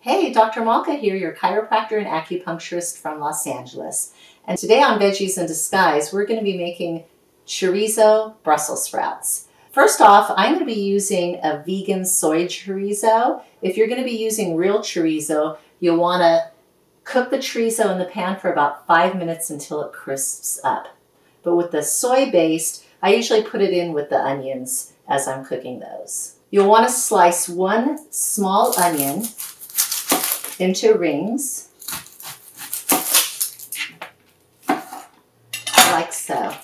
Hey, Dr. Malka here, your chiropractor and acupuncturist from Los Angeles. And today on Veggies in Disguise, we're going to be making chorizo Brussels sprouts. First off, I'm going to be using a vegan soy chorizo. If you're going to be using real chorizo, you'll want to cook the chorizo in the pan for about 5 minutes until it crisps up. But with the soy-based, I usually put it in with the onions as I'm cooking those. You'll want to slice one small onion into rings, like so.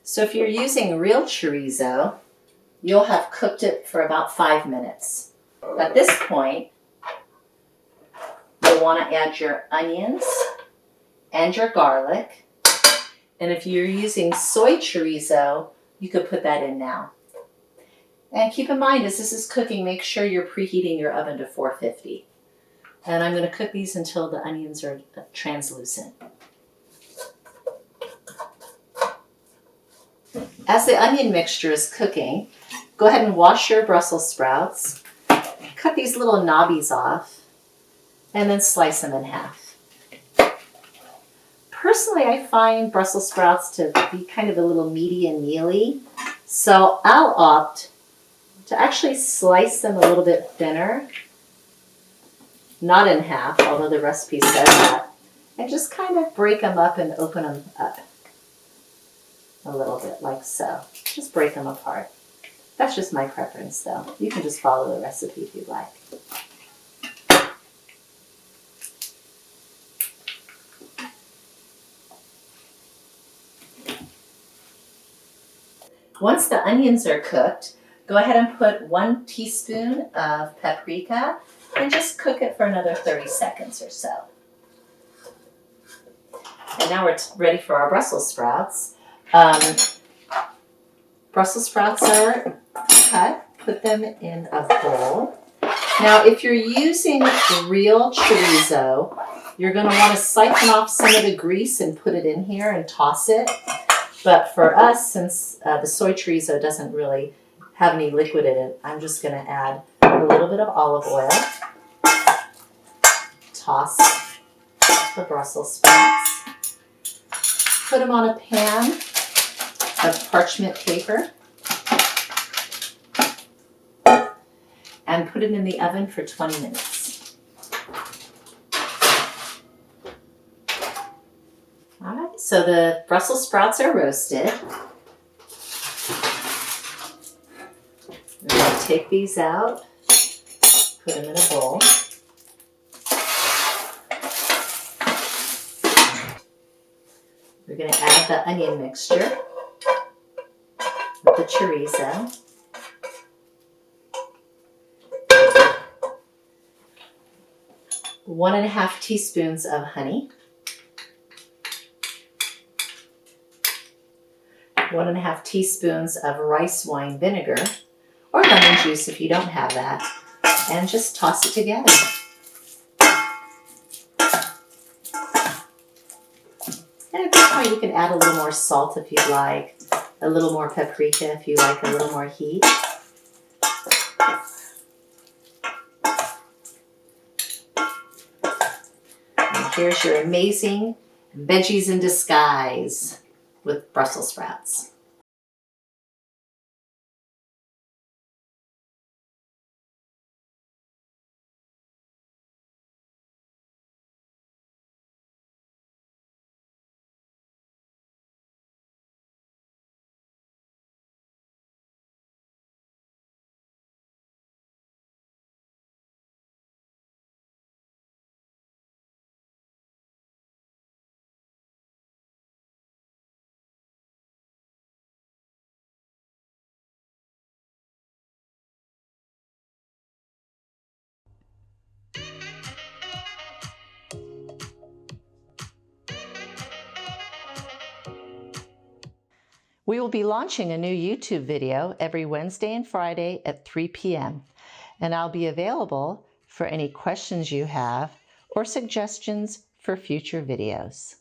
So if you're using real chorizo, you'll have cooked it for about 5 minutes. At this point, you'll want to add your onions and your garlic. And if you're using soy chorizo, you could put that in now. And keep in mind, as this is cooking, make sure you're preheating your oven to 450. And I'm going to cook these until the onions are translucent. As the onion mixture is cooking, go ahead and wash your Brussels sprouts. Cut these little knobbies off, and then slice them in half. Personally, I find Brussels sprouts to be kind of a little meaty and mealy, so I'll opt to actually slice them a little bit thinner, not in half, although the recipe says that, and just kind of break them up and open them up a little bit, like so. Just break them apart. That's just my preference, though. You can just follow the recipe if you'd like. Once the onions are cooked, go ahead and put 1 teaspoon of paprika and just cook it for another 30 seconds or so. And now we're ready for our Brussels sprouts. Brussels sprouts are cut. Put them in a bowl. Now, if you're using real chorizo, you're going to want to siphon off some of the grease and put it in here and toss it. But for us, since the soy chorizo doesn't really have any liquid in it, I'm just going to add a little bit of olive oil. Toss the Brussels sprouts. Put them on a pan of parchment paper. And put it in the oven for 20 minutes. All right, so the Brussels sprouts are roasted. We're going to take these out, put them in a bowl. We're going to add the onion mixture with the chorizo. One and a half teaspoons of honey. 1 1/2 teaspoons of rice wine vinegar, or lemon juice if you don't have that, and just toss it together. And at this point you can add a little more salt if you'd like, a little more paprika if you like a little more heat. And here's your amazing veggies in disguise with Brussels sprouts. We will be launching a new YouTube video every Wednesday and Friday at 3 p.m. and I'll be available for any questions you have or suggestions for future videos.